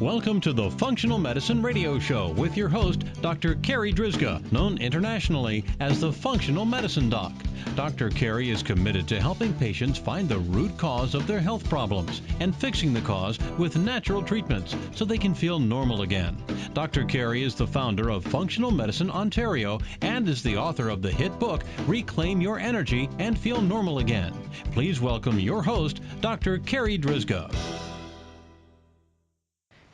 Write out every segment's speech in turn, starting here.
Welcome to the Functional Medicine Radio Show with your host, Dr. Carri Drzyzga, known internationally as the Functional Medicine Doc. Dr. Carri is committed to helping patients find the root cause of their health problems and fixing the cause with natural treatments so they can feel normal again. Dr. Carri is the founder of Functional Medicine Ontario and is the author of the hit book, Reclaim Your Energy and Feel Normal Again. Please welcome your host, Dr. Carri Drzyzga.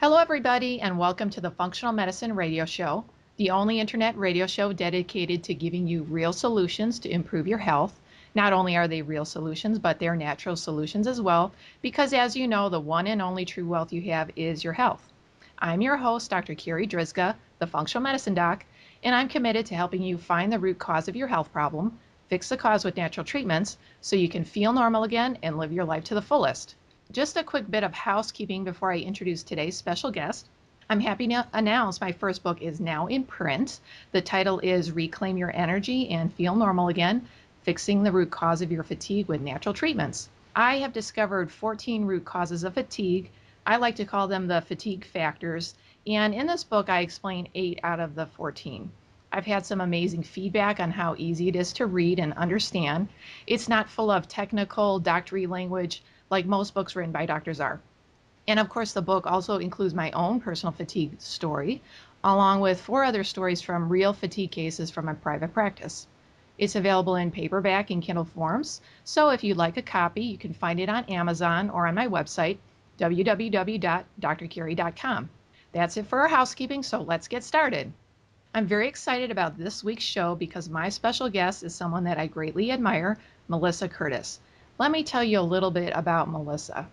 Hello, everybody, and welcome to the Functional Medicine Radio Show, the only internet radio show dedicated to giving you real solutions to improve your health. Not only are they real solutions, but they're natural solutions as well, because as you know, the one and only true wealth you have is your health. I'm your host, Dr. Carri Drzyzga, the Functional Medicine Doc, and I'm committed to helping you find the root cause of your health problem, fix the cause with natural treatments, so you can feel normal again and live your life to the fullest. Just a quick bit of housekeeping before I introduce today's special guest. I'm happy to announce my first book is now in print. The title is Reclaim Your Energy and Feel Normal Again, Fixing the Root Cause of Your Fatigue with Natural Treatments. I have discovered 14 root causes of fatigue. I like to call them the fatigue factors. And in this book, I explain 8 out of the 14. I've had some amazing feedback on how easy it is to read and understand. It's not full of technical doctory language like most books written by doctors are. And of course, the book also includes my own personal fatigue story, along with 4 other stories from real fatigue cases from my private practice. It's available in paperback and Kindle forms, so if you'd like a copy, you can find it on Amazon or on my website, www.drcarri.com. That's it for our housekeeping, so let's get started. I'm very excited about this week's show because my special guest is someone that I greatly admire, Melissa Curtis. Let me tell you a little bit about Melissa.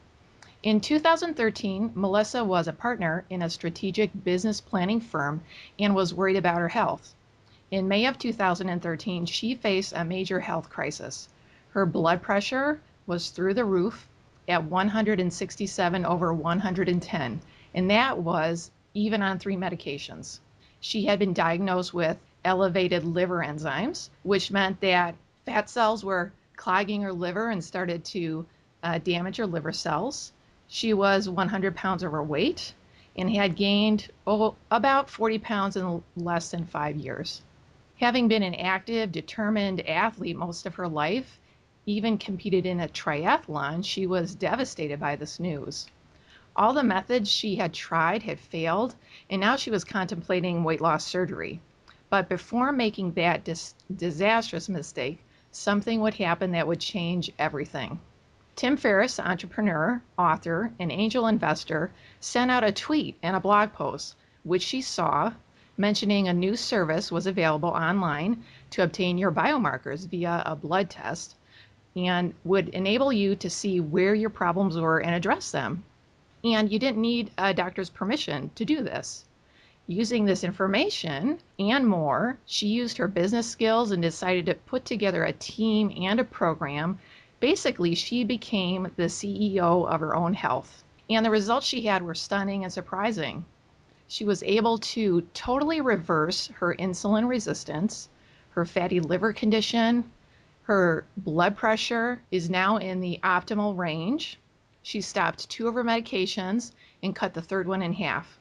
In 2013, Melissa was a partner in a strategic business planning firm and was worried about her health. In May of 2013, she faced a major health crisis. Her blood pressure was through the roof at 167 over 110, and that was even on 3 medications. She had been diagnosed with elevated liver enzymes, which meant that fat cells were clogging her liver and started to damage her liver cells. She was 100 pounds overweight and had gained about 40 pounds in less than 5 years. Having been an active, determined athlete most of her life, even competed in a triathlon, she was devastated by this news. All the methods she had tried had failed, and now she was contemplating weight loss surgery. But before making that disastrous mistake, something would happen that would change everything. Tim Ferriss, entrepreneur, author, and angel investor, sent out a tweet and a blog post, which she saw, mentioning a new service was available online to obtain your biomarkers via a blood test and would enable you to see where your problems were and address them. And you didn't need a doctor's permission to do this. Using this information and more, she used her business skills and decided to put together a team and a program. Basically, she became the CEO of her own health. And the results she had were stunning and surprising. She was able to totally reverse her insulin resistance, her fatty liver condition, her blood pressure is now in the optimal range. She stopped 2 of her medications and cut the 3rd one in half.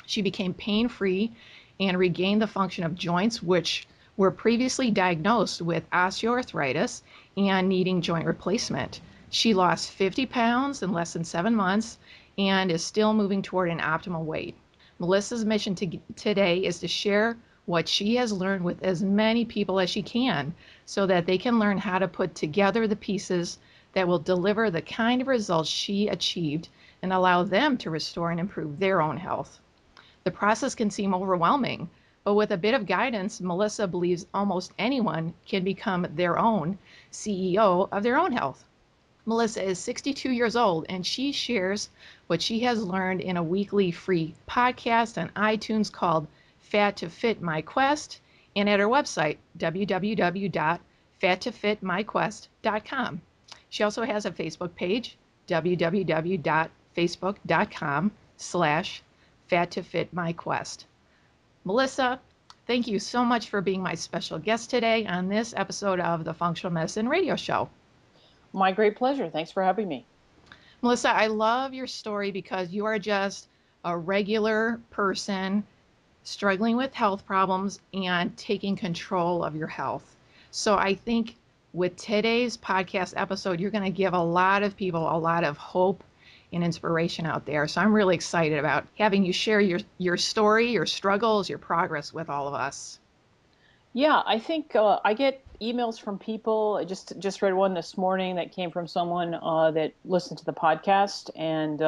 She became pain-free and regained the function of joints, which were previously diagnosed with osteoarthritis and needing joint replacement. She lost 50 pounds in less than 7 months and is still moving toward an optimal weight. Melissa's mission today is to share what she has learned with as many people as she can so that they can learn how to put together the pieces that will deliver the kind of results she achieved and allow them to restore and improve their own health. The process can seem overwhelming, but with a bit of guidance, Melissa believes almost anyone can become their own CEO of their own health. Melissa is 62 years old, and she shares what she has learned in a weekly free podcast on iTunes called Fat to Fit My Quest, and at her website, www.fattofitmyquest.com. She also has a Facebook page, www.facebook.com/fattofitmyquest. Melissa, thank you so much for being my special guest today on this episode of the Functional Medicine Radio Show. My great pleasure. Thanks for having me. Melissa, I love your story because you are just a regular person struggling with health problems and taking control of your health. So I think with today's podcast episode, you're going to give a lot of people a lot of hope and inspiration out there. So I'm really excited about having you share your story, your struggles, your progress with all of us. Yeah, I think I get emails from people. I just read one this morning that came from someone that listened to the podcast and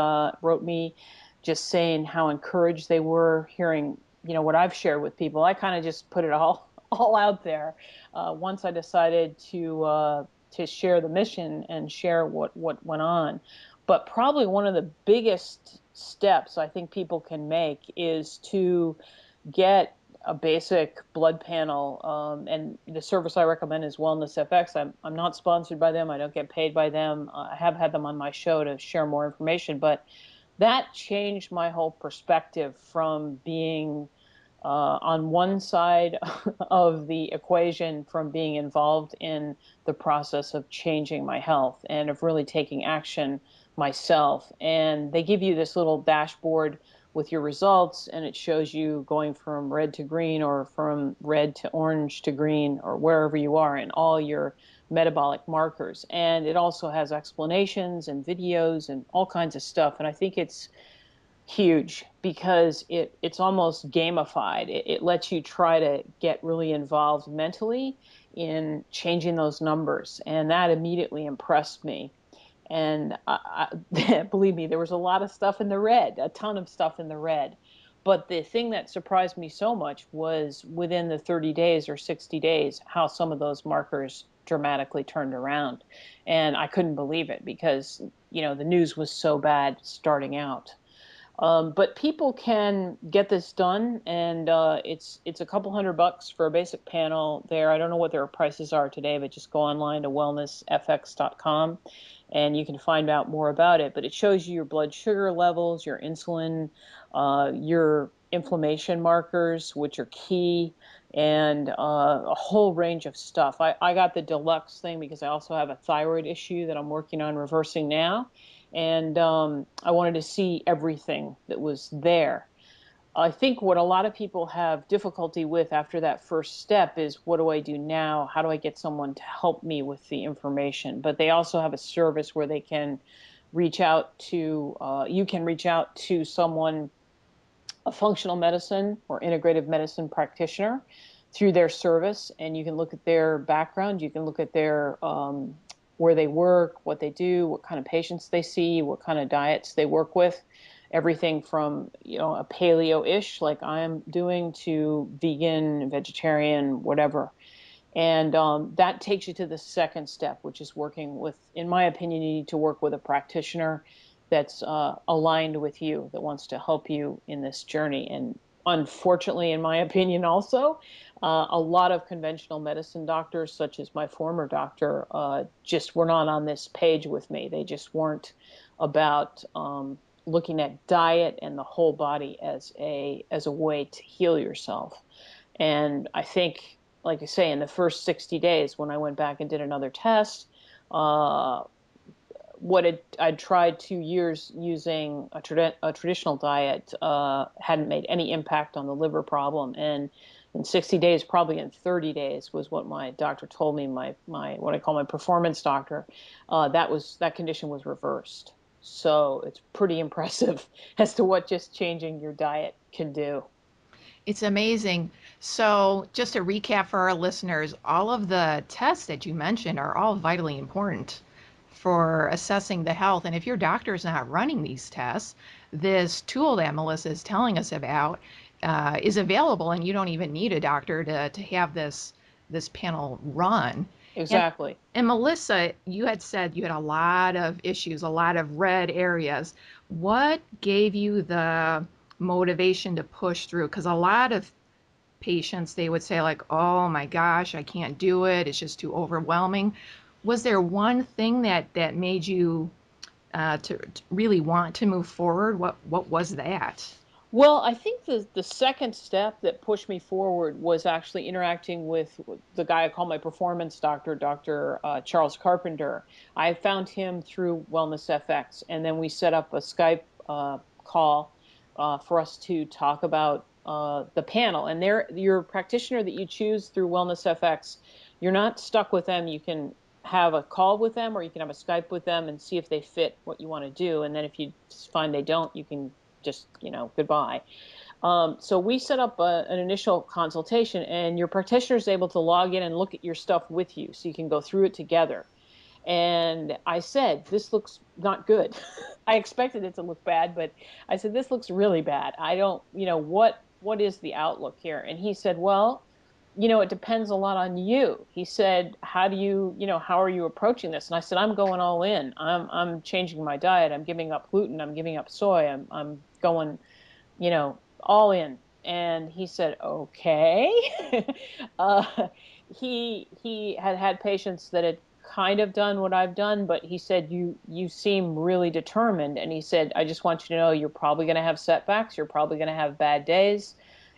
wrote me just saying how encouraged they were hearing, what I've shared with people. I kind of just put it all all out there. Once I decided to share the mission and share what went on. But probably one of the biggest steps I think people can make is to get a basic blood panel. And the service I recommend is Wellness FX. I'm not sponsored by them. I don't get paid by them. I have had them on my show to share more information, but that changed my whole perspective from being on one side of the equation, from being involved in the process of changing my health and of really taking action myself. And they give you this little dashboard with your results, and it shows you going from red to green or from red to orange to green or wherever you are in all your metabolic markers. And it also has explanations and videos and all kinds of stuff. And I think it's huge because it's almost gamified. It lets you try to get really involved mentally in changing those numbers, and that immediately impressed me. And believe me, there was a lot of stuff in the red, a ton of stuff in the red. But the thing that surprised me so much was within the 30 days or 60 days, how some of those markers dramatically turned around. And I couldn't believe it because, the news was so bad starting out. But people can get this done, and it's a couple $100 for a basic panel there. I don't know what their prices are today, but just go online to wellnessfx.com, and you can find out more about it. But it shows you your blood sugar levels, your insulin, your inflammation markers, which are key, and a whole range of stuff. I got the deluxe thing because I also have a thyroid issue that I'm working on reversing now. And I wanted to see everything that was there. I think what a lot of people have difficulty with after that first step is, what do I do now? How do I get someone to help me with the information? But they also have a service where they can reach out to, you can reach out to someone, a functional medicine or integrative medicine practitioner, through their service, and you can look at their background. You can look at their where they work, what they do, what kind of patients they see, what kind of diets they work with, everything from a paleo-ish like I'm doing to vegan, vegetarian, whatever. And that takes you to the second step, which is working with, in my opinion, you need to work with a practitioner that's aligned with you, that wants to help you in this journey. And unfortunately, in my opinion, also, a lot of conventional medicine doctors, such as my former doctor, just were not on this page with me. They just weren't about looking at diet and the whole body as a way to heal yourself. And I think, like I say, in the first 60 days, when I went back and did another test, uh, I'd tried 2 years using a traditional diet hadn't made any impact on the liver problem. And in 60 days, probably in 30 days, was what my doctor told me, my what I call my performance doctor, that condition was reversed. So it's pretty impressive as to what just changing your diet can do. It's amazing. So, just to recap for our listeners, all of the tests that you mentioned are all vitally important for assessing the health. And if your doctor is not running these tests, this tool that Melissa is telling us about is available, and you don't even need a doctor to have this panel run. And Exactly. and Melissa, you had said you had a lot of issues, a lot of red areas. What gave you the motivation to push through? Because a lot of patients, they would say like, oh my gosh, I can't do it, it's just too overwhelming. Was there one thing that made you to really want to move forward? What was that? Well, I think the second step that pushed me forward was actually interacting with the guy I call my performance doctor, Dr. Charles Carpenter. I found him through Wellness FX, and then we set up a Skype call for us to talk about the panel. And your practitioner that you choose through WellnessFX, you're not stuck with them. You can have a call with them, or you can have a Skype with them and see if they fit what you want to do. And then if you find they don't, you can just, goodbye. So we set up an initial consultation, and your practitioner is able to log in and look at your stuff with you, so you can go through it together. And I said, this looks not good. I expected it to look bad, but I said, this looks really bad. I don't, what is the outlook here? And he said, well, it depends a lot on you. He said, how do you, how are you approaching this? And I said, I'm going all in. I'm changing my diet. I'm giving up gluten. I'm giving up soy. I'm going, all in. And he said, okay. uh, he had patients that had kind of done what I've done, but he said, you seem really determined. And he said, I just want you to know you're probably going to have setbacks. You're probably going to have bad days.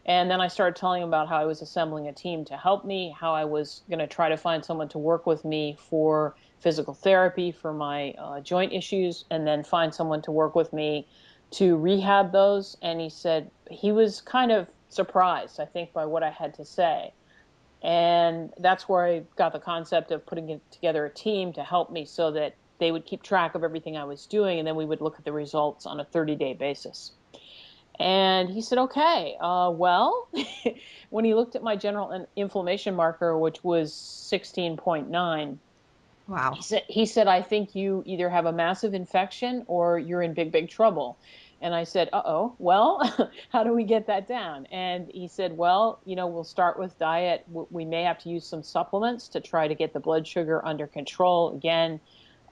And then I started telling him about how I was assembling a team to help me, how I was going to try to find someone to work with me for physical therapy for my joint issues, and then find someone to work with me to rehab those. And he said he was kind of surprised, I think, by what I had to say. And that's where I got the concept of putting together a team to help me, so that they would keep track of everything I was doing, and then we would look at the results on a 30-day basis. And he said, okay, well, when he looked at my general inflammation marker, which was 16.9, Wow. he said, I think you either have a massive infection or you're in big, big trouble. And I said, uh-oh, well, how do we get that down? And he said, well, we'll start with diet. We may have to use some supplements to try to get the blood sugar under control. Again,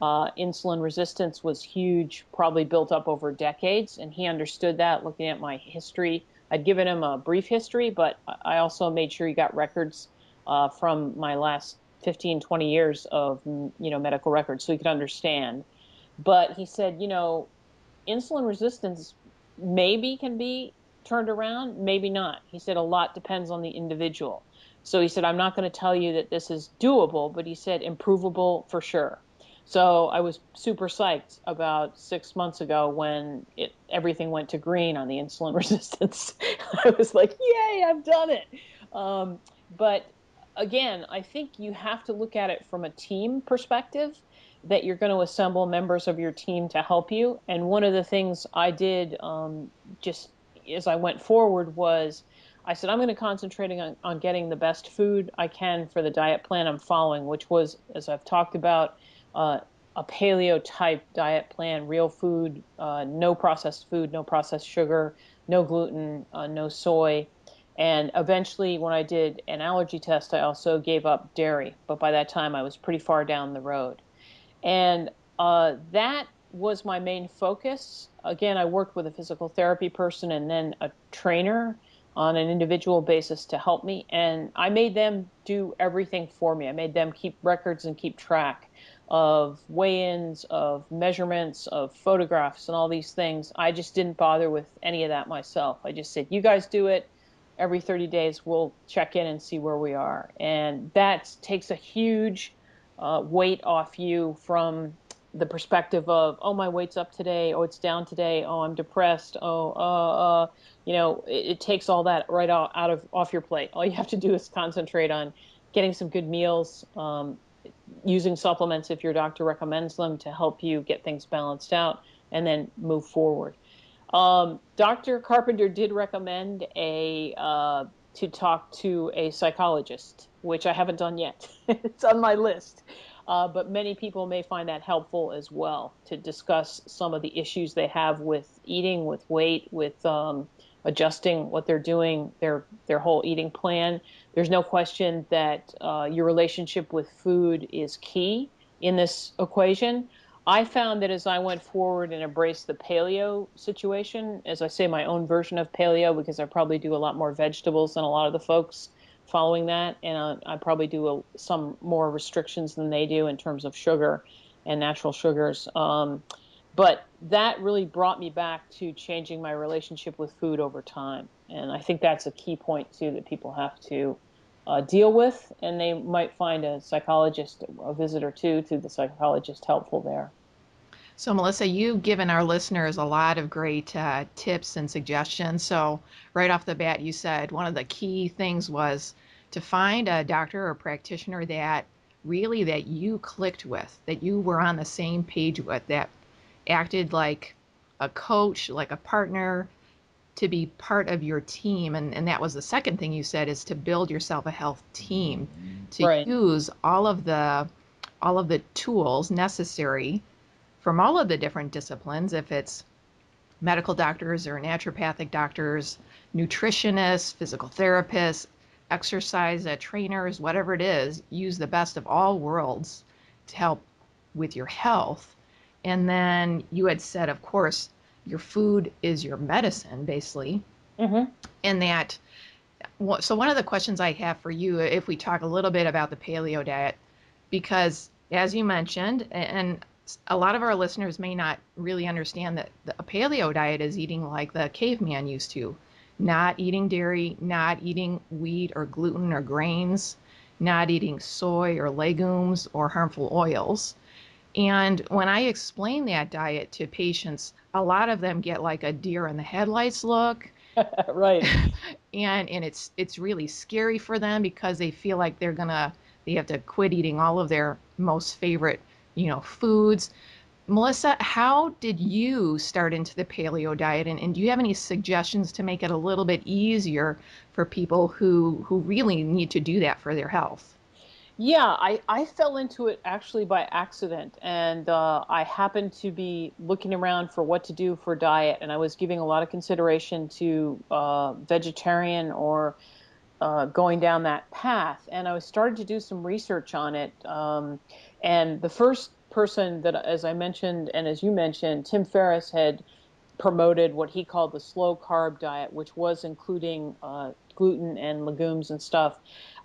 insulin resistance was huge, probably built up over decades. And he understood that, looking at my history. I'd given him a brief history, but I also made sure he got records from my last 15, 20 years of, medical records, so he could understand. But he said, insulin resistance maybe can be turned around, maybe not. He said a lot depends on the individual. So he said, I'm not going to tell you that this is doable, but he said improvable for sure. So I was super psyched about 6 months ago when everything went to green on the insulin resistance. I was like, yay, I've done it. But again, I think you have to look at it from a team perspective, that you're going to assemble members of your team to help you. And one of the things I did, just as I went forward, was I said, I'm going to concentrate on getting the best food I can for the diet plan I'm following, which was, as I've talked about, a paleo type diet plan, real food, no processed food, no processed sugar, no gluten, no soy. And eventually, when I did an allergy test, I also gave up dairy. But by that time, I was pretty far down the road. And that was my main focus. Again, I worked with a physical therapy person and then a trainer on an individual basis to help me. And I made them do everything for me. I made them keep records and keep track of weigh-ins, of measurements, of photographs, and all these things. I just didn't bother with any of that myself. I just said, you guys do it. Every 30 days, we'll check in and see where we are. And that takes a huge weight off you from the perspective of, oh, my weight's up today, oh, it's down today, oh, I'm depressed, it takes all that right off your plate. All you have to do is concentrate on getting some good meals, using supplements if your doctor recommends them to help you get things balanced out, and then move forward. Dr. Carpenter did recommend to talk to a psychologist, which I haven't done yet. It's on my list. But many people may find that helpful as well, to discuss some of the issues they have with eating, with weight, with adjusting what they're doing, their whole eating plan. There's no question that your relationship with food is key in this equation. I found that as I went forward and embraced the paleo situation, as I say, my own version of paleo, because I probably do a lot more vegetables than a lot of the folks following that, and I probably do some more restrictions than they do in terms of sugar and natural sugars. But that really brought me back to changing my relationship with food over time. And I think that's a key point, too, that people have to deal with. And they might find a psychologist, a visit or two to the psychologist, helpful there. So, Melissa, you've given our listeners a lot of great tips and suggestions. So, right off the bat, you said one of the key things was to find a doctor or practitioner that really that you clicked with, that you were on the same page with, that acted like a coach, like a partner, to be part of your team. And that was the second thing you said is to build yourself a health team, to Right. use all of the tools necessary from all of the different disciplines, if it's medical doctors or naturopathic doctors, nutritionists, physical therapists, exercise trainers, whatever it is, use the best of all worlds to help with your health. And then you had said, of course, your food is your medicine, basically. Mm-hmm. And that, so one of the questions I have for you, if we talk a little bit about the paleo diet, because as you mentioned, and a lot of our listeners may not really understand that a paleo diet is eating like the caveman used to, not eating dairy, not eating wheat or gluten or grains, not eating soy or legumes or harmful oils. And when I explain that diet to patients, a lot of them get like a deer in the headlights look. Right. And it's really scary for them because they feel like they have to quit eating all of their most favorite, foods. Melissa, how did you start into the paleo diet, and do you have any suggestions to make it a little bit easier for people who really need to do that for their health? Yeah, I fell into it actually by accident. And I happened to be looking around for what to do for diet. And I was giving a lot of consideration to vegetarian or going down that path. And I was starting to do some research on it. And the first person that, as I mentioned, and as you mentioned, Tim Ferriss had promoted what he called the slow carb diet, which was including gluten and legumes and stuff.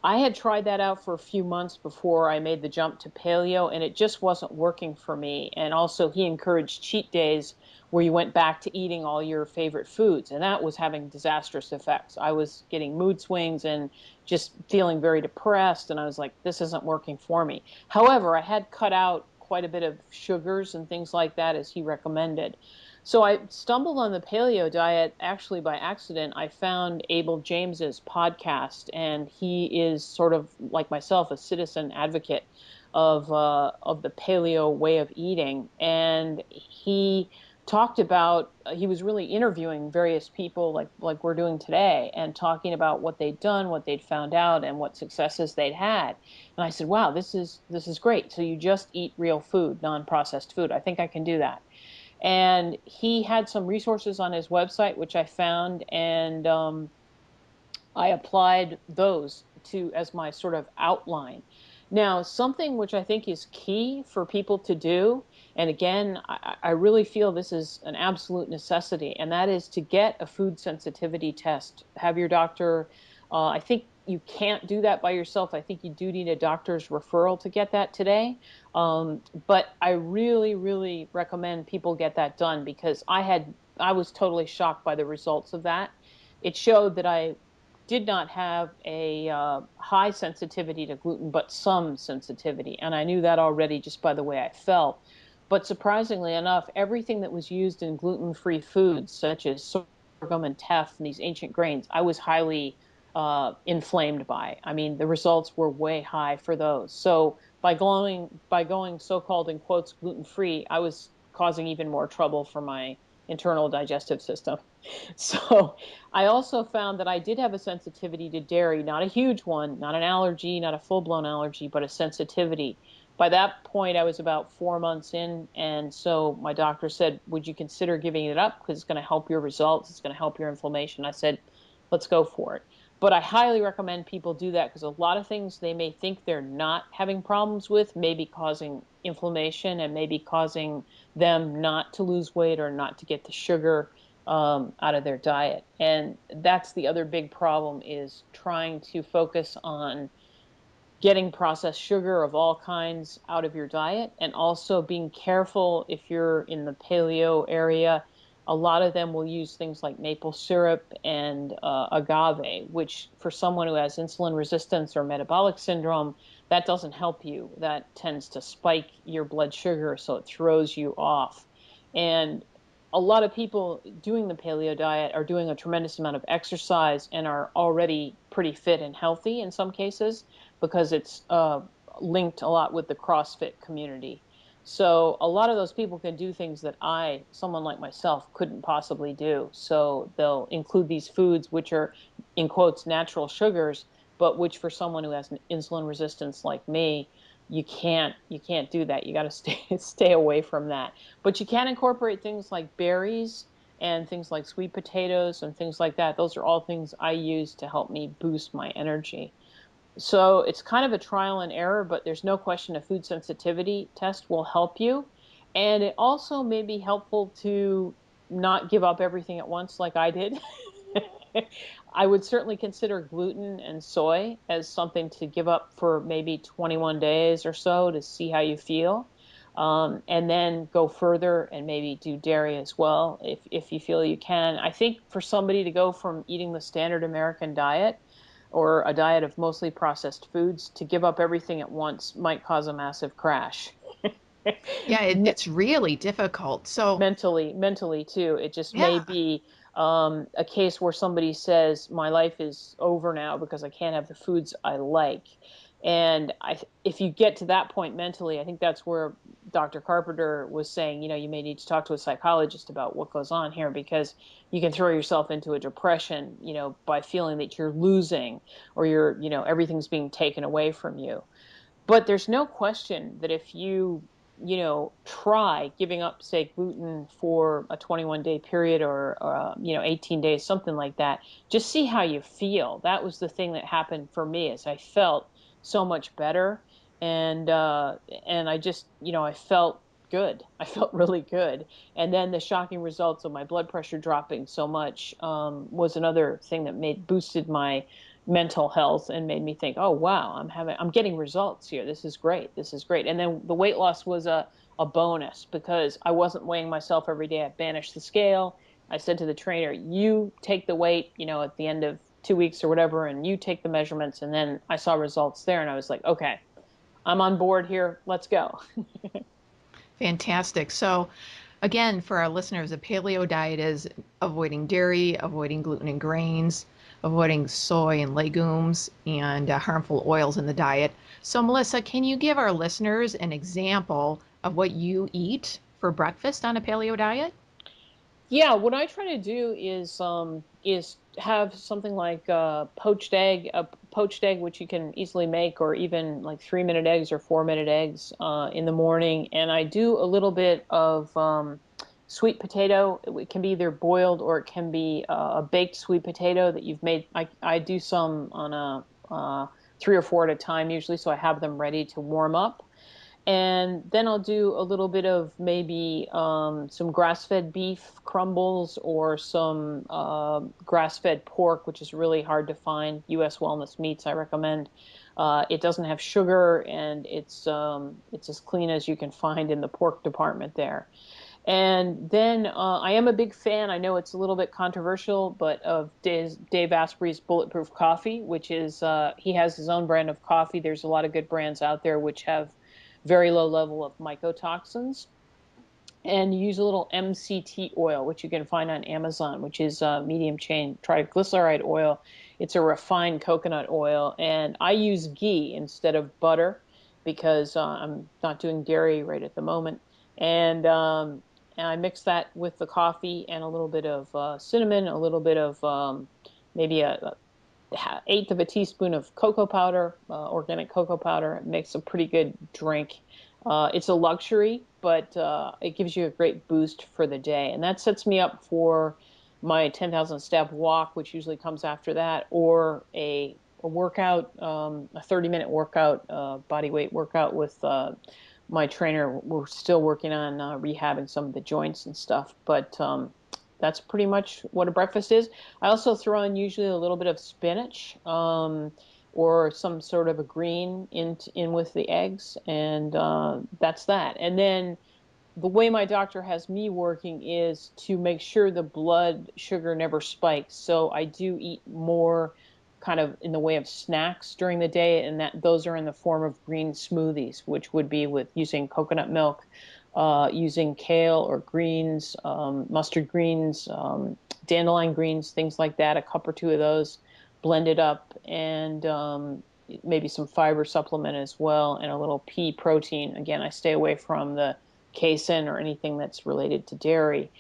I had tried that out for a few months before I made the jump to paleo, and it just wasn't working for me. And also, he encouraged cheat days where you went back to eating all your favorite foods, and that was having disastrous effects. I was getting mood swings and just feeling very depressed, and I was like, this isn't working for me. However, I had cut out quite a bit of sugars and things like that as he recommended. So I stumbled on the paleo diet actually by accident. I found Abel James's podcast, and he is sort of like myself, a citizen advocate of the paleo way of eating. And he talked about he was really interviewing various people like we're doing today and talking about what they'd done, what they'd found out, and what successes they'd had. And I said, wow, this is great. So you just eat real food, non-processed food. I think I can do that. And he had some resources on his website which I found, and I applied those to as my sort of outline. Now, something which I think is key for people to do, and again, I really feel this is an absolute necessity, and that is to get a food sensitivity test. Have your doctor, I think you can't do that by yourself. I think you do need a doctor's referral to get that today. But I really, really recommend people get that done because I was totally shocked by the results of that. It showed that I did not have a high sensitivity to gluten, but some sensitivity. And I knew that already just by the way I felt. But surprisingly enough, everything that was used in gluten free foods, such as sorghum and teff and these ancient grains, I was highly inflamed by. I mean, the results were way high for those. So by going so-called in quotes gluten free, I was causing even more trouble for my internal digestive system. So I also found that I did have a sensitivity to dairy, not a huge one, not an allergy, not a full blown allergy, but a sensitivity. By that point, I was about 4 months in. And so my doctor said, would you consider giving it up? Because it's going to help your results. It's going to help your inflammation. I said, let's go for it. But I highly recommend people do that because a lot of things they may think they're not having problems with may be causing inflammation and maybe causing them not to lose weight or not to get the sugar out of their diet. And that's the other big problem is trying to focus on getting processed sugar of all kinds out of your diet and also being careful if you're in the paleo area. a lot of them will use things like maple syrup and agave, which for someone who has insulin resistance or metabolic syndrome, that doesn't help you. That tends to spike your blood sugar, so it throws you off. And a lot of people doing the paleo diet are doing a tremendous amount of exercise and are already pretty fit and healthy in some cases because it's linked a lot with the CrossFit community. So a lot of those people can do things that someone like myself, couldn't possibly do. So they'll include these foods, which are, in quotes, natural sugars, but which for someone who has an insulin resistance like me, you can't do that. You got to stay away from that. But you can incorporate things like berries and things like sweet potatoes and things like that. Those are all things I use to help me boost my energy. So it's kind of a trial and error, but there's no question a food sensitivity test will help you. And it also may be helpful to not give up everything at once like I did. I would certainly consider gluten and soy as something to give up for maybe 21 days or so to see how you feel. And then go further and maybe do dairy as well if you feel you can. I think for somebody to go from eating the standard American diet or a diet of mostly processed foods to give up everything at once might cause a massive crash. Yeah, it's really difficult. So, Mentally too. It just may yeah. be a case where somebody says, "My life is over now because I can't have the foods I like." And if you get to that point mentally, I think that's where Dr. Carpenter was saying, you may need to talk to a psychologist about what goes on here because you can throw yourself into a depression, by feeling that you're losing or everything's being taken away from you. But there's no question that if try giving up, say, gluten for a 21-day period or 18 days, something like that, just see how you feel. That was the thing that happened for me is I felt so much better. And I just, I felt good. I felt really good. And then the shocking results of my blood pressure dropping so much was another thing that boosted my mental health and made me think, oh wow, I'm getting results here. This is great. This is great. And then the weight loss was a bonus because I wasn't weighing myself every day. I banished the scale. I said to the trainer, you take the weight, at the end of 2 weeks or whatever, and you take the measurements. And then I saw results there and I was like, okay, I'm on board here. Let's go. Fantastic. So, again, for our listeners, a paleo diet is avoiding dairy, avoiding gluten and grains, avoiding soy and legumes, and harmful oils in the diet. So, Melissa, can you give our listeners an example of what you eat for breakfast on a paleo diet? Yeah, what I try to do is have something like a poached egg, which you can easily make, or even like 3-minute eggs or 4-minute eggs in the morning. And I do a little bit of sweet potato. It can be either boiled or it can be a baked sweet potato that you've made. I do some on a 3 or 4 at a time usually, so I have them ready to warm up. And then I'll do a little bit of maybe some grass-fed beef crumbles or some grass-fed pork, which is really hard to find. U.S. Wellness Meats, I recommend. It doesn't have sugar, and it's as clean as you can find in the pork department there. And then I am a big fan. I know it's a little bit controversial, but of Dave Asprey's Bulletproof coffee, which is he has his own brand of coffee. There's a lot of good brands out there which have very low level of mycotoxins. And you use a little MCT oil, which you can find on Amazon, which is medium chain triglyceride oil. It's a refined coconut oil, and I use ghee instead of butter because I'm not doing dairy right at the moment. And I mix that with the coffee and a little bit of cinnamon, a little bit of maybe a eighth of a teaspoon of cocoa powder, organic cocoa powder. It makes a pretty good drink. It's a luxury, but it gives you a great boost for the day. And that sets me up for my 10,000 step walk, which usually comes after that, or a workout, a 30-minute workout, body weight workout with my trainer. We're still working on rehabbing some of the joints and stuff, but that's pretty much what a breakfast is. I also throw in usually a little bit of spinach or some sort of a green in with the eggs, and that's that. And then the way my doctor has me working is to make sure the blood sugar never spikes. So I do eat more kind of in the way of snacks during the day, and that those are in the form of green smoothies, which would be with using coconut milk, using kale or greens, mustard greens, dandelion greens, things like that, a cup or two of those, blend it up, and maybe some fiber supplement as well, and a little pea protein. Again, I stay away from the casein or anything that's related to dairy.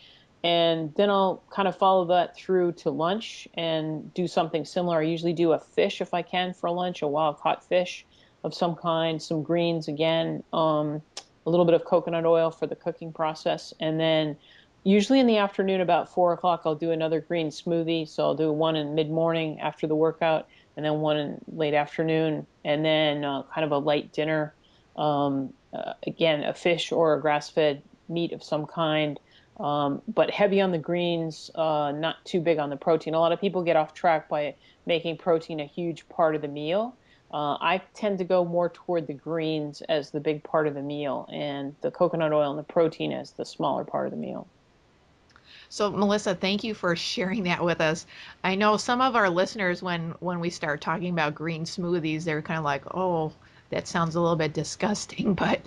And then I'll kind of follow that through to lunch and do something similar. I usually do a fish if I can for lunch, a wild caught fish of some kind, some greens again, a little bit of coconut oil for the cooking process. And then usually in the afternoon about 4 o'clock, I'll do another green smoothie. So I'll do one in mid-morning after the workout, and then one in late afternoon, and then kind of a light dinner. Again, a fish or a grass-fed meat of some kind, but heavy on the greens, not too big on the protein. A lot of people get off track by making protein a huge part of the meal. I tend to go more toward the greens as the big part of the meal, and the coconut oil and the protein as the smaller part of the meal. So, Melissa, thank you for sharing that with us. I know some of our listeners, when we start talking about green smoothies, they're kind of like, "Oh, that sounds a little bit disgusting." But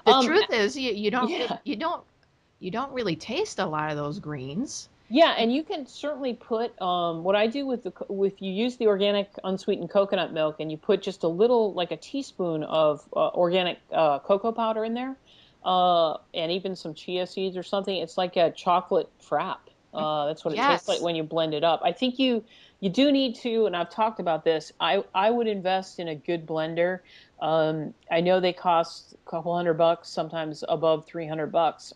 the truth is, Yeah. you don't really taste a lot of those greens. Yeah, and you can certainly put what I do with you use the organic unsweetened coconut milk, and you put just a little, like a teaspoon of organic cocoa powder in there, and even some chia seeds or something. It's like a chocolate frap. That's what it tastes like Yes. when you blend it up. I think you do need to, and I've talked about this. I would invest in a good blender. I know they cost a couple $100, sometimes above $300.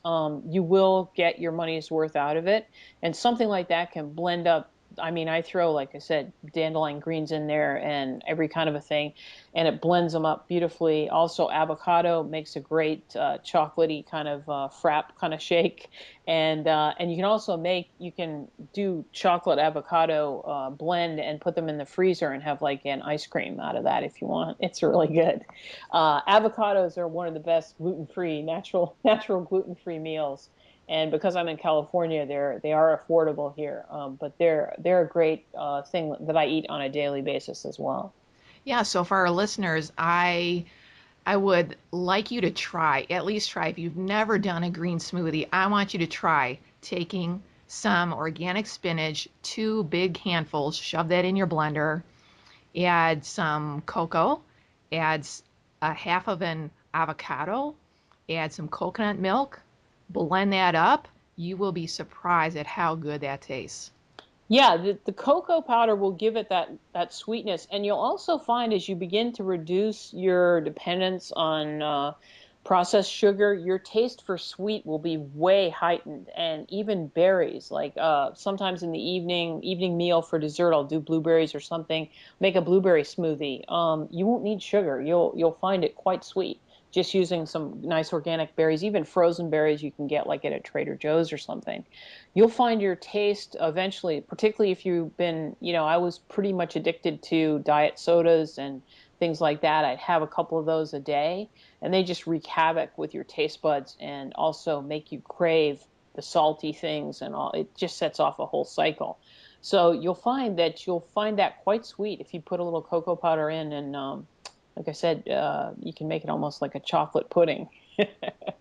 You will get your money's worth out of it. And something like that can blend up. I mean, I throw, like I said, dandelion greens in there and every kind of a thing, and it blends them up beautifully. Also, avocado makes a great chocolatey kind of frap kind of shake. And you can also you can do chocolate avocado blend and put them in the freezer and have like an ice cream out of that if you want. It's really good. Avocados are one of the best gluten-free, natural gluten-free meals. And because I'm in California, they are affordable here. But they're a great thing that I eat on a daily basis as well. Yeah, so for our listeners, I would like you to try, at least try. If you've never done a green smoothie, I want you to try taking some organic spinach, 2 big handfuls, shove that in your blender, add some cocoa, add a half of an avocado, add some coconut milk, blend that up. You will be surprised at how good that tastes. Yeah, the cocoa powder will give it that sweetness, and you'll also find as you begin to reduce your dependence on processed sugar, your taste for sweet will be way heightened, and even berries. Like sometimes in the evening meal for dessert, I'll do blueberries or something. Make a blueberry smoothie. You won't need sugar. You'll find it quite sweet just using some nice organic berries, even frozen berries you can get like at a Trader Joe's or something. You'll find your taste eventually, particularly if you've been, I was pretty much addicted to diet sodas and things like that. I'd have a couple of those a day, and they just wreak havoc with your taste buds and also make you crave the salty things and all. It just sets off a whole cycle. So you'll find that quite sweet if you put a little cocoa powder in, and like I said, you can make it almost like a chocolate pudding.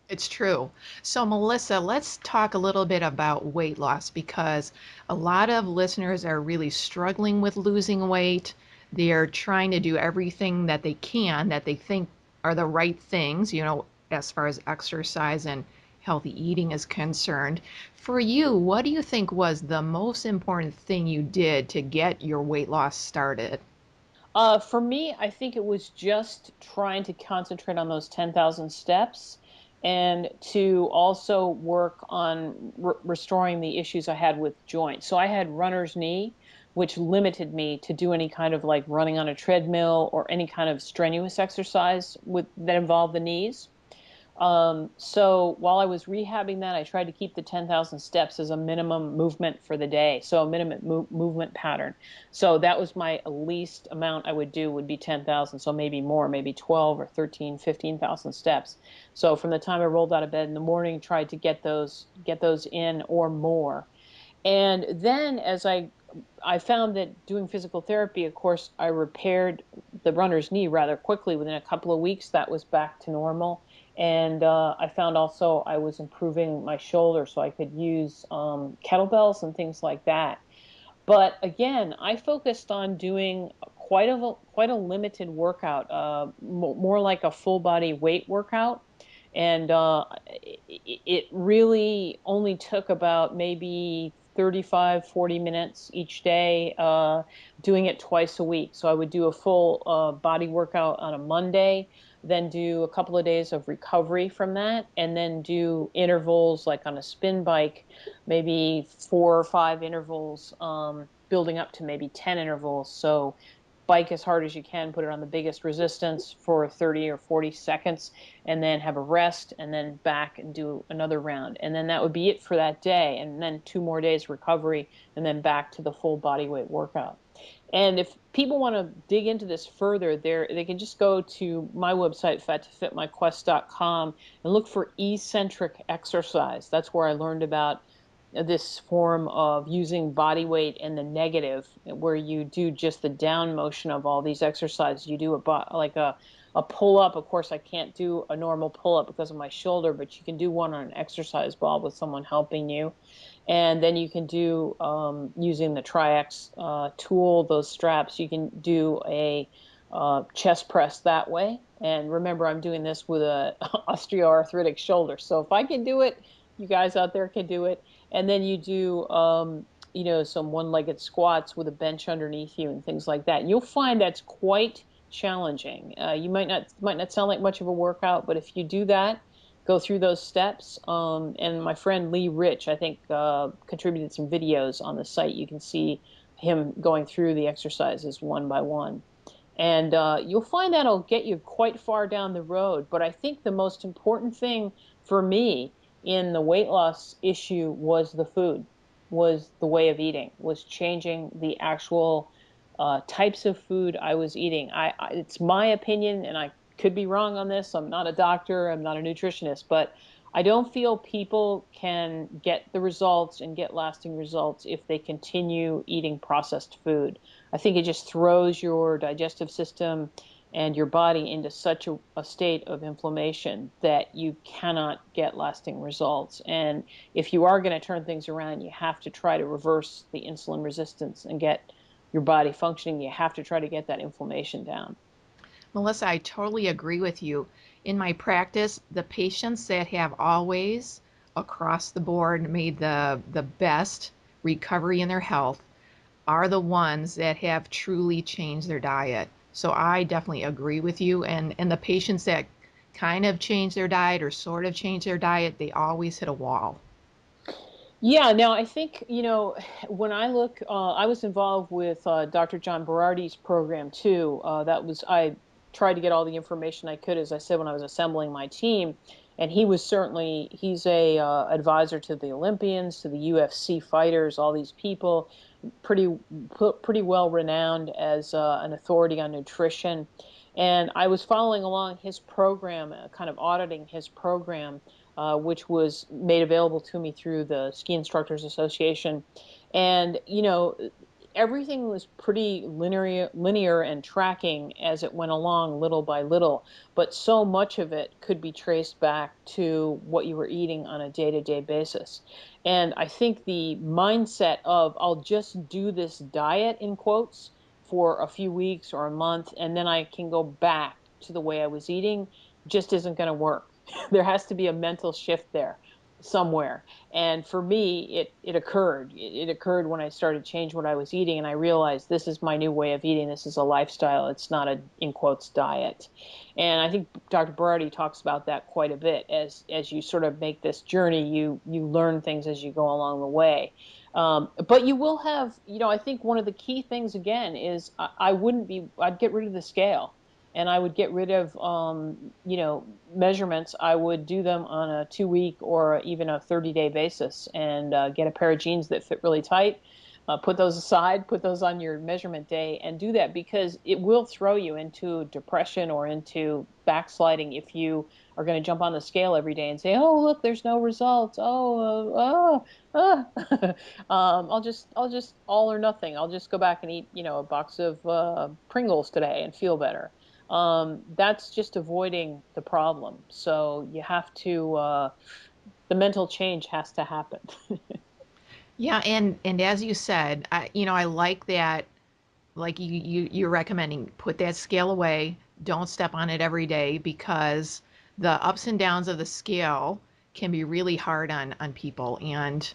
It's true. So, Melissa, let's talk a little bit about weight loss because a lot of listeners are really struggling with losing weight. They're trying to do everything that they can that they think are the right things, as far as exercise and healthy eating is concerned. For you, what do you think was the most important thing you did to get your weight loss started? For me, I think it was just trying to concentrate on those 10,000 steps and to also work on restoring the issues I had with joints. So I had runner's knee, which limited me to do any kind of like running on a treadmill or any kind of strenuous exercise that involved the knees. So while I was rehabbing that, I tried to keep the 10,000 steps as a minimum movement for the day. So a minimum movement pattern. So that was my least amount I would do would be 10,000. So maybe more, maybe 12 or 13, 15,000 steps. So from the time I rolled out of bed in the morning, tried to get those in or more. And then as I found that doing physical therapy, of course, I repaired the runner's knee rather quickly. Within a couple of weeks, that was back to normal. And I found also I was improving my shoulder, so I could use kettlebells and things like that. But again, I focused on doing quite a limited workout, more like a full body weight workout, and it really only took about maybe 35, 40 minutes each day, doing it twice a week. So I would do a full body workout on a Monday, then do a couple of days of recovery from that, and then do intervals like on a spin bike, maybe 4 or 5 intervals, building up to maybe 10 intervals. So bike as hard as you can, put it on the biggest resistance for 30 or 40 seconds, and then have a rest, and then back and do another round. And then that would be it for that day. And then 2 more days recovery, and then back to the full body weight workout. And if people want to dig into this further, they can just go to my website, fattofitmyquest.com, and look for eccentric exercise. That's where I learned about this form of using body weight in the negative, where you do just the down motion of all these exercises. You do like a pull up. Of course, I can't do a normal pull up because of my shoulder, but you can do one on an exercise ball with someone helping you. And then you can do, using the Tri-X tool, those straps, you can do a chest press that way. And remember, I'm doing this with a osteoarthritic shoulder. So if I can do it, you guys out there can do it. And then you do, some one-legged squats with a bench underneath you and things like that. And you'll find that's quite challenging. You might not sound like much of a workout, but if you do that, go through those steps. And my friend Lee Rich, I think, contributed some videos on the site. You can see him going through the exercises one by one. And you'll find that'll get you quite far down the road. But I think the most important thing for me in the weight loss issue was the food, was the way of eating, was changing the actual types of food I was eating. It's my opinion, and I could be wrong on this. I'm not a doctor, I'm not a nutritionist, but I don't feel people can get the results and get lasting results if they continue eating processed food. I think it just throws your digestive system and your body into such a state of inflammation that you cannot get lasting results. And if you are going to turn things around, you have to try to reverse the insulin resistance and get your body functioning. You have to try to get that inflammation down. Melissa, I totally agree with you. In my practice, the patients that have always across the board made the best recovery in their health are the ones that have truly changed their diet. So I definitely agree with you. And the patients that kind of change their diet or sort of change their diet, they always hit a wall. Yeah, now I think, when I look, I was involved with Dr. John Berardi's program too. I tried to get all the information I could, as I said, when I was assembling my team. And he's a advisor to the Olympians, to the UFC fighters, all these people, pretty, pretty well renowned as an authority on nutrition. And I was following along his program, kind of auditing his program, which was made available to me through the Ski Instructors Association. And, everything was pretty linear and tracking as it went along little by little. But so much of it could be traced back to what you were eating on a day-to-day basis. And I think the mindset of, I'll just do this diet, in quotes, for a few weeks or a month, and then I can go back to the way I was eating, just isn't going to work. There has to be a mental shift there somewhere. And for me, it occurred. It occurred when I started to change what I was eating, and I realized this is my new way of eating. This is a lifestyle. It's not a, in quotes, diet. And I think Dr. Berardi talks about that quite a bit. As you sort of make this journey, you learn things as you go along the way. But you will have, I think one of the key things again is I'd get rid of the scale. and I would get rid of, measurements. I would do them on a 2-week or even a 30-day basis, and get a pair of jeans that fit really tight. Put those aside, put those on your measurement day, and do that, because it will throw you into depression or into backsliding if you are going to jump on the scale every day and say, "Oh, look, there's no results. I'll just all or nothing. I'll just go back and eat, a box of Pringles today and feel better." That's just avoiding the problem. So you have to, the mental change has to happen. Yeah, and as you said, I like that. Like you're recommending, put that scale away. Don't step on it every day, because the ups and downs of the scale can be really hard on people, and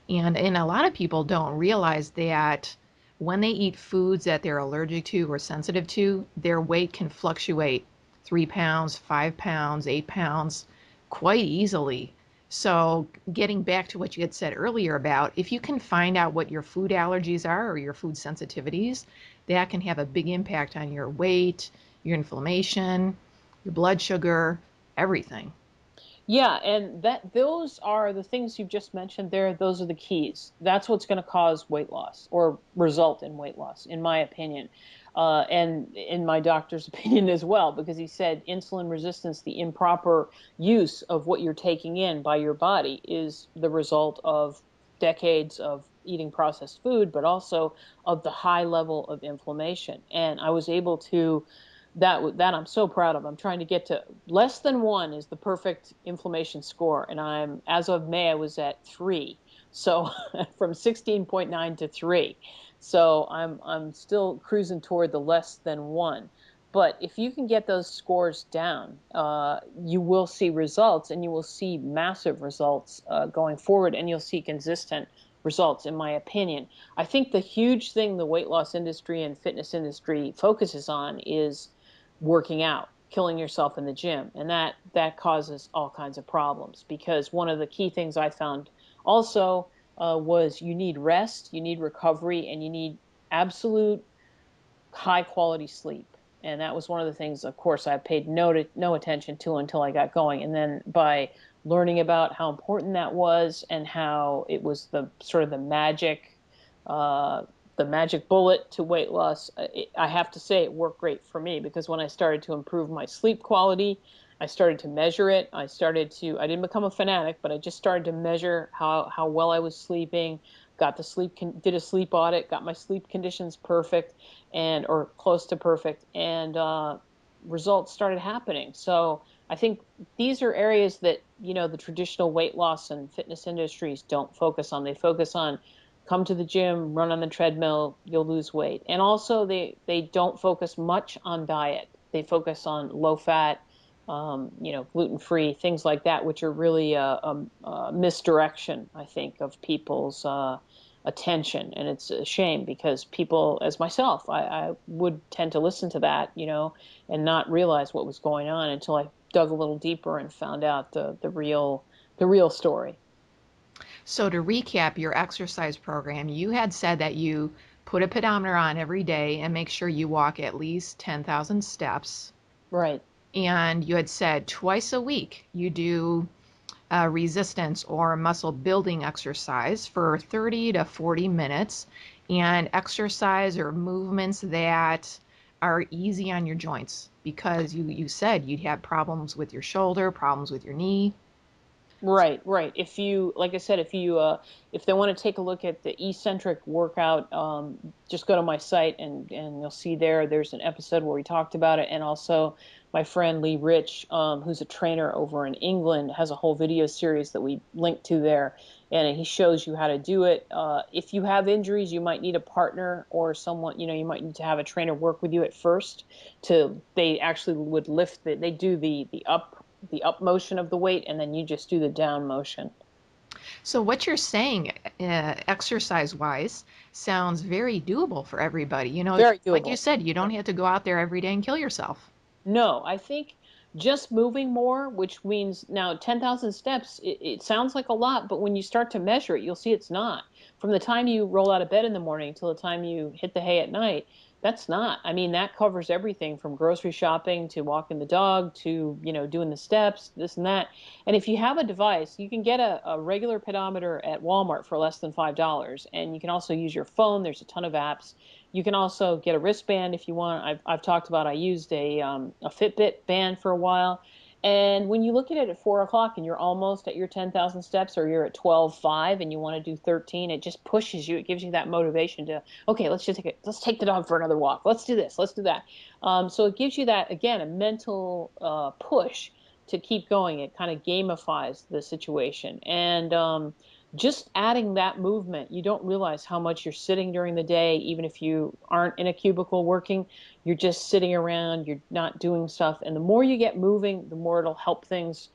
a lot of people don't realize that when they eat foods that they're allergic to or sensitive to, their weight can fluctuate 3 pounds, 5 pounds, 8 pounds quite easily. So, getting back to what you had said earlier about, if you can find out what your food allergies are or your food sensitivities, that can have a big impact on your weight, your inflammation, your blood sugar, everything. Yeah, and those are the things you've just mentioned there. Those are the keys. That's what's going to cause weight loss or result in weight loss, in my opinion, and in my doctor's opinion as well, because he said insulin resistance, the improper use of what you're taking in by your body, is the result of decades of eating processed food, but also of the high level of inflammation. And I was able to, that I'm so proud of. I'm trying to get to less than 1 is the perfect inflammation score, and as of May I was at 3. So from 16.9 to 3. So I'm still cruising toward the less than 1. But if you can get those scores down, you will see results, and you will see massive results going forward, and you'll see consistent results, in my opinion. I think the huge thing the weight loss industry and fitness industry focuses on is working out, killing yourself in the gym, and that causes all kinds of problems, because one of the key things I found also was you need rest, you need recovery, and you need absolute high quality sleep. And that was one of the things, of course, I paid no attention to until I got going. And then by learning about how important that was, and how it was the sort of uh, the magic bullet to weight loss, I have to say it worked great for me, because when I started to improve my sleep quality, I started to measure it. I didn't become a fanatic, but I just started to measure how well I was sleeping, did a sleep audit, got my sleep conditions perfect, and or close to perfect, and results started happening. So I think these are areas that, the traditional weight loss and fitness industries don't focus on. They focus on, come to the gym, run on the treadmill, you'll lose weight. And also they don't focus much on diet. They focus on low fat, gluten free, things like that, which are really a misdirection, I think, of people's attention. And it's a shame, because people, as myself, I would tend to listen to that, and not realize what was going on until I dug a little deeper and found out the real story. So, to recap your exercise program, you had said that you put a pedometer on every day and make sure you walk at least 10,000 steps. Right. And you had said twice a week you do resistance or muscle building exercise for 30 to 40 minutes, and exercise or movements that are easy on your joints, because you said you'd have problems with your shoulder, problems with your knee. Right, right. If you, like I said, if they want to take a look at the eccentric workout, just go to my site, and you'll see there's an episode where we talked about it. And also my friend Lee Rich, who's a trainer over in England, has a whole video series that we link to there, and he shows you how to do it. If you have injuries, you might need a partner or someone, you might need to have a trainer work with you at first. They actually would they do the up motion of the weight, and then you just do the down motion. So, what you're saying, exercise wise, sounds very doable for everybody. Very Like you doable. said, you don't have to go out there every day and kill yourself. No, I think just moving more, which means now 10,000 steps, it sounds like a lot, but when you start to measure it, you'll see it's not. From the time you roll out of bed in the morning till the time you hit the hay at night, That's not. I mean, that covers everything from grocery shopping to walking the dog to, doing the steps, this and that. And if you have a device, you can get a regular pedometer at Walmart for less than $5. And you can also use your phone. There's a ton of apps. You can also get a wristband if you want. I've talked about, I used a Fitbit band for a while. And when you look at it at 4 o'clock and you're almost at your 10,000 steps, or you're at 12.5 and you want to do 13, it just pushes you. It gives you that motivation to, okay, let's take the dog for another walk. Let's do this. Let's do that. So it gives you that, again, a mental push to keep going. It kind of gamifies the situation. And just adding that movement, you don't realize how much you're sitting during the day, even if you aren't in a cubicle working. You're just sitting around, you're not doing stuff. And the more you get moving, the more it'll help things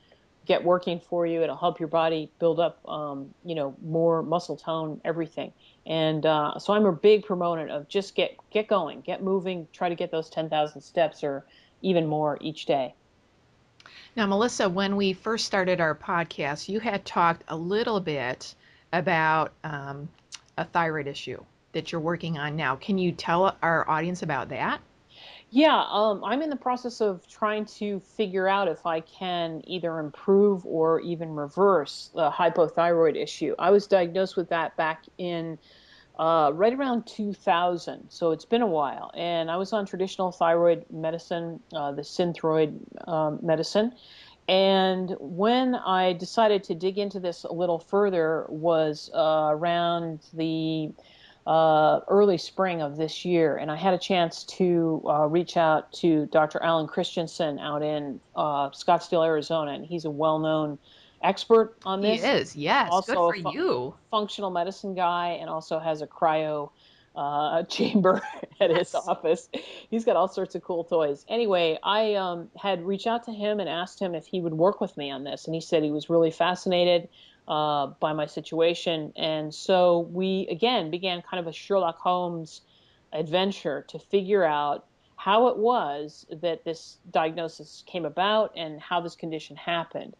get working for you. It'll help your body build up, more muscle tone, everything. And so I'm a big proponent of just get going, get moving, try to get those 10,000 steps or even more each day. Now, Melissa, when we first started our podcast, you had talked a little bit about a thyroid issue that you're working on now. Can you tell our audience about that? Yeah, I'm in the process of trying to figure out if I can either improve or even reverse the hypothyroid issue. I was diagnosed with that back in right around 2000, so it's been a while. And I was on traditional thyroid medicine, the Synthroid medicine. And when I decided to dig into this a little further was around the early spring of this year, and I had a chance to reach out to Dr. Alan Christensen out in Scottsdale, Arizona, and he's a well-known expert on He this. is, yes. Good Also a for you. functional medicine guy, and also has a cryo chamber at his Yes. office. He's got all sorts of cool toys. Anyway, I had reached out to him and asked him if he would work with me on this, and he said he was really fascinated by my situation. And so we again began kind of a Sherlock Holmes adventure to figure out how it was that this diagnosis came about and how this condition happened.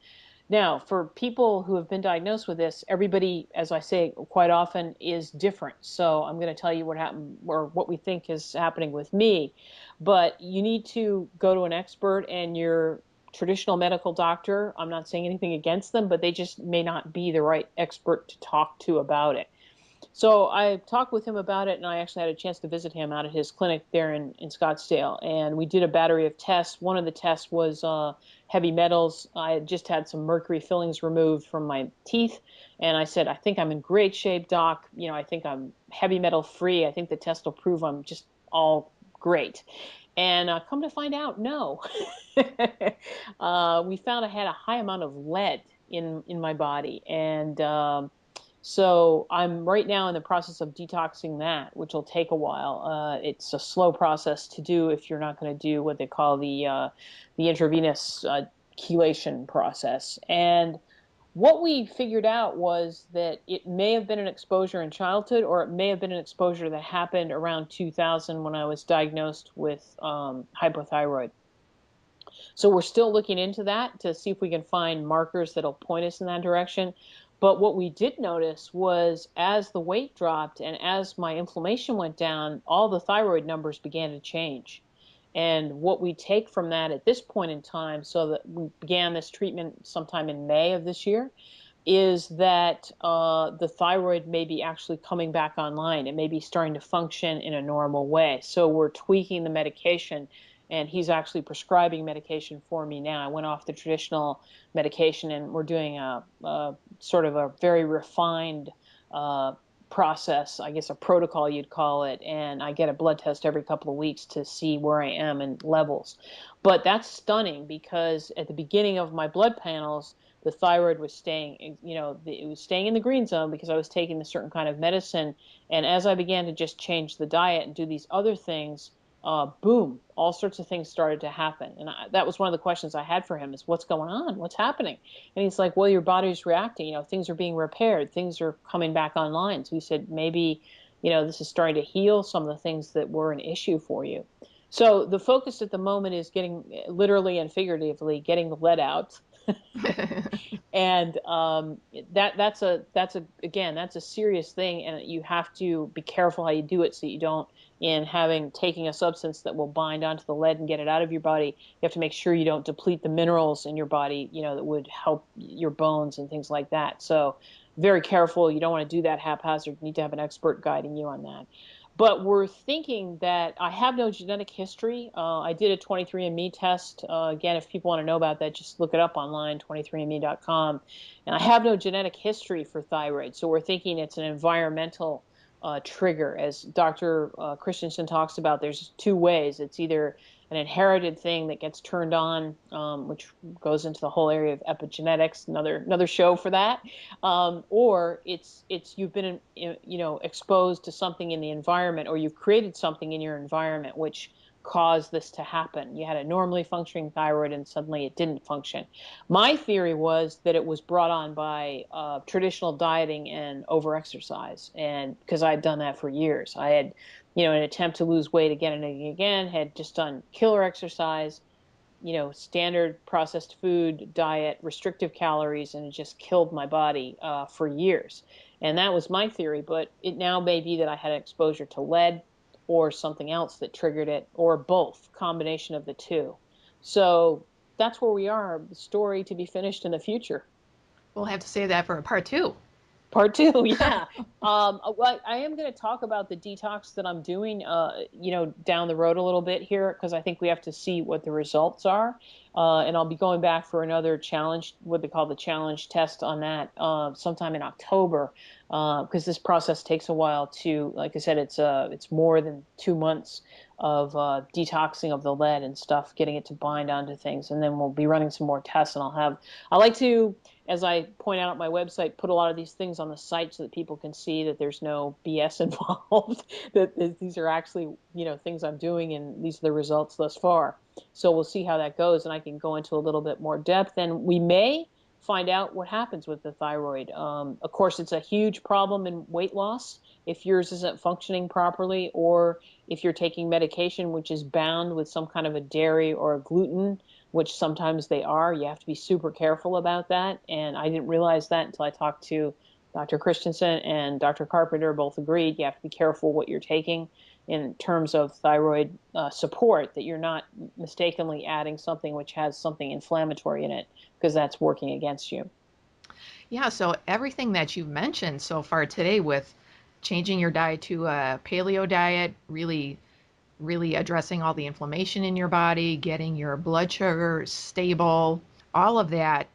Now, for people who have been diagnosed with this, everybody, as I say quite often, is different. So I'm going to tell you what happened or what we think is happening with me. But you need to go to an expert, and your traditional medical doctor, I'm not saying anything against them, but they just may not be the right expert to talk to about it. So I talked with him about it, and I actually had a chance to visit him out at his clinic there in Scottsdale. And we did a battery of tests. One of the tests was heavy metals. I had just had some mercury fillings removed from my teeth. And I said, I think I'm in great shape, doc. I think I'm heavy metal free. I think the test will prove I'm just all great. And come to find out, no. We found I had a high amount of lead in my body. And so I'm right now in the process of detoxing that, which will take a while. It's a slow process to do if you're not going to do what they call the intravenous chelation process. And what we figured out was that it may have been an exposure in childhood, or it may have been an exposure that happened around 2000 when I was diagnosed with hypothyroid. So we're still looking into that to see if we can find markers that'll point us in that direction. But what we did notice was as the weight dropped and as my inflammation went down, all the thyroid numbers began to change. And what we take from that at this point in time, so that we began this treatment sometime in May of this year, is that the thyroid may be actually coming back online. It may be starting to function in a normal way. So we're tweaking the medication, and he's actually prescribing medication for me now. I went off the traditional medication, and we're doing a sort of a very refined process, I guess a protocol you'd call it. And I get a blood test every couple of weeks to see where I am in levels. But that's stunning because at the beginning of my blood panels, the thyroid was staying, it was staying in the green zone because I was taking a certain kind of medicine. And as I began to just change the diet and do these other things, boom, all sorts of things started to happen. And that was one of the questions I had for him is, what's going on? What's happening? And he's like, well, your body's reacting, things are being repaired. Things are coming back online. So he said, maybe, this is starting to heal some of the things that were an issue for you. So the focus at the moment is getting, literally and figuratively, getting the lead out And that's a serious thing, and you have to be careful how you do it so you don't, in taking a substance that will bind onto the lead and get it out of your body, you have to make sure you don't deplete the minerals in your body, that would help your bones and things like that. So very careful. You don't want to do that haphazard. You need to have an expert guiding you on that. But we're thinking that I have no genetic history. I did a 23andMe test. Again, if people want to know about that, just look it up online, 23andme.com. And I have no genetic history for thyroid. So we're thinking it's an environmental trigger. As Dr. Christensen talks about, there's two ways. It's either an inherited thing that gets turned on, which goes into the whole area of epigenetics, another show for that, or it's you've been exposed to something in the environment, or you've created something in your environment which caused this to happen. You had a normally functioning thyroid and suddenly it didn't function. My theory was that it was brought on by traditional dieting and overexercise, and because I had done that for years, I had, an attempt to lose weight again and again, had just done killer exercise, standard processed food diet, restrictive calories, and it just killed my body for years. And that was my theory, but it now may be that I had exposure to lead or something else that triggered it, or both, combination of the two. So that's where we are. The story to be finished in the future. We'll have to save that for a part two. Part two, yeah. Well, I am going to talk about the detox that I'm doing, down the road a little bit here, because I think we have to see what the results are. And I'll be going back for another challenge, what they call the challenge test on that, sometime in October, because this process takes a while to, like I said, it's more than 2 months of detoxing of the lead and stuff, getting it to bind onto things, and then we'll be running some more tests, and I like to, as I point out on my website, put a lot of these things on the site so that people can see that there's no BS involved, that these are actually, things I'm doing, and these are the results thus far. So we'll see how that goes, and I can go into a little bit more depth, and we may find out what happens with the thyroid. Of course, it's a huge problem in weight loss if yours isn't functioning properly, or if you're taking medication which is bound with some kind of a dairy or a gluten, which sometimes they are. You have to be super careful about that. And I didn't realize that until I talked to Dr. Christensen and Dr. Carpenter, both agreed. You have to be careful what you're taking in terms of thyroid support, that you're not mistakenly adding something which has something inflammatory in it, because that's working against you. Yeah, so everything that you've mentioned so far today, with changing your diet to a paleo diet, really addressing all the inflammation in your body, getting your blood sugar stable, all of that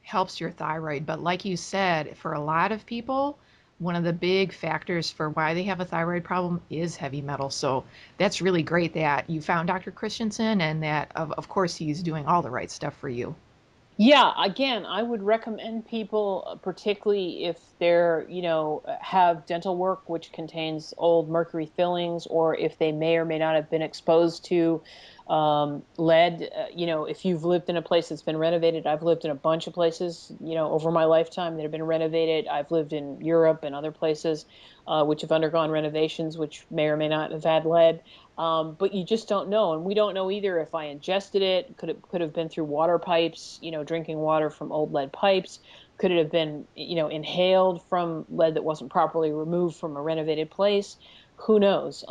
helps your thyroid. But like you said, for a lot of people, one of the big factors for why they have a thyroid problem is heavy metal. So that's really great that you found Dr. Christensen, and that, of course, he's doing all the right stuff for you. Yeah, again, I would recommend people, particularly if they're, have dental work which contains old mercury fillings, or if they may or may not have been exposed to lead. If you've lived in a place that's been renovated, I've lived in a bunch of places, over my lifetime that have been renovated. I've lived in Europe and other places which have undergone renovations, which may or may not have had lead. But you just don't know, and we don't know either if I ingested it. Could have been through water pipes, drinking water from old lead pipes. Could it have been, inhaled from lead that wasn't properly removed from a renovated place? Who knows?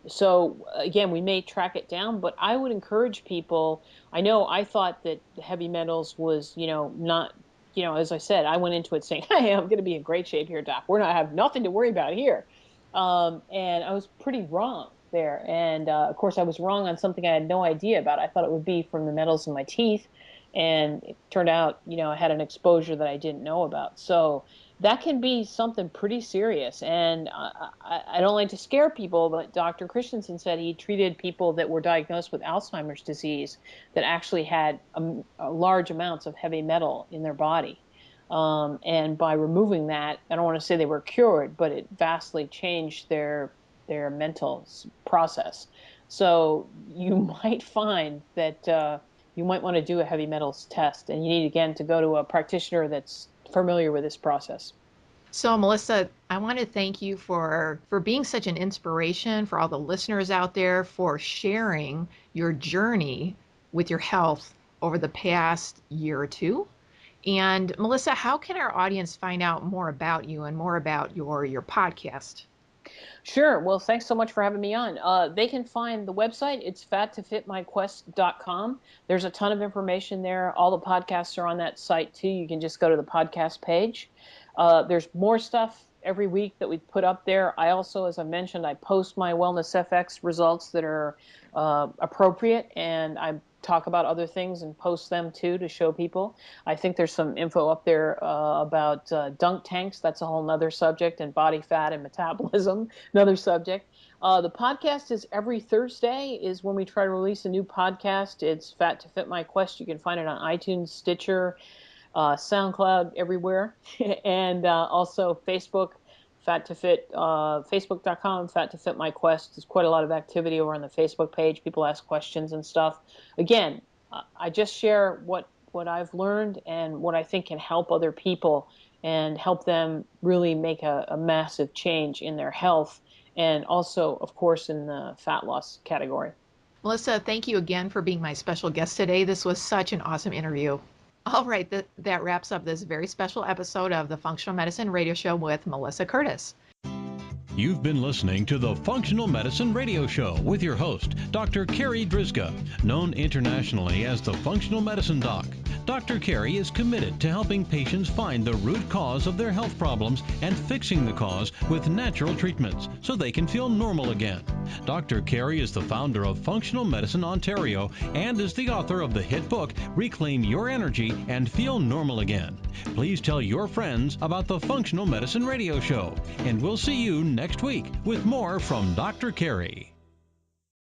So again, we may track it down, but I would encourage people. I know I thought that the heavy metals was, not, as I said, I went into it saying, "Hey, I'm going to be in great shape here, doc. We're not have nothing to worry about here." And I was pretty wrong there. And of course, I was wrong on something I had no idea about. I thought it would be from the metals in my teeth. And it turned out, I had an exposure that I didn't know about. So that can be something pretty serious. And I don't like to scare people, but Dr. Christensen said he treated people that were diagnosed with Alzheimer's disease that actually had large amounts of heavy metal in their body. And by removing that, I don't want to say they were cured, but it vastly changed their mental process. So you might find that you might want to do a heavy metals test, and you need, again, to go to a practitioner that's familiar with this process. So, Melissa, I want to thank you for being such an inspiration for all the listeners out there, for sharing your journey with your health over the past year or two. And Melissa, how can our audience find out more about you and more about your podcast? Sure. Well, thanks so much for having me on. They can find the website. It's fattofitmyquest.com. There's a ton of information there. All the podcasts are on that site too. You can just go to the podcast page. There's more stuff every week that we put up there. I also, as I mentioned, I post my Wellness FX results that are appropriate, and I talk about other things and post them too to show people. I think there's some info up there about dunk tanks. That's a whole nother subject, and body fat and metabolism, another subject. The podcast is every Thursday is when we try to release a new podcast. It's Fat to Fit My Quest. You can find it on iTunes, Stitcher, SoundCloud, everywhere, and also Facebook, Fat to Fit, Facebook.com, Fat to Fit My Quest. There's quite a lot of activity over on the Facebook page. People ask questions and stuff. Again, I just share what I've learned and what I think can help other people and help them really make a massive change in their health and also, of course, in the fat loss category. Melissa, thank you again for being my special guest today. This was such an awesome interview. All right, that wraps up this very special episode of the Functional Medicine Radio Show with Melissa Curtis. You've been listening to the Functional Medicine Radio Show with your host, Dr. Carri Drzyzga, known internationally as the Functional Medicine Doc. Dr. Carri is committed to helping patients find the root cause of their health problems and fixing the cause with natural treatments so they can feel normal again. Dr. Carri is the founder of Functional Medicine Ontario and is the author of the hit book, Reclaim Your Energy and Feel Normal Again. Please tell your friends about the Functional Medicine Radio Show, and we'll see you next week with more from Dr. Carri.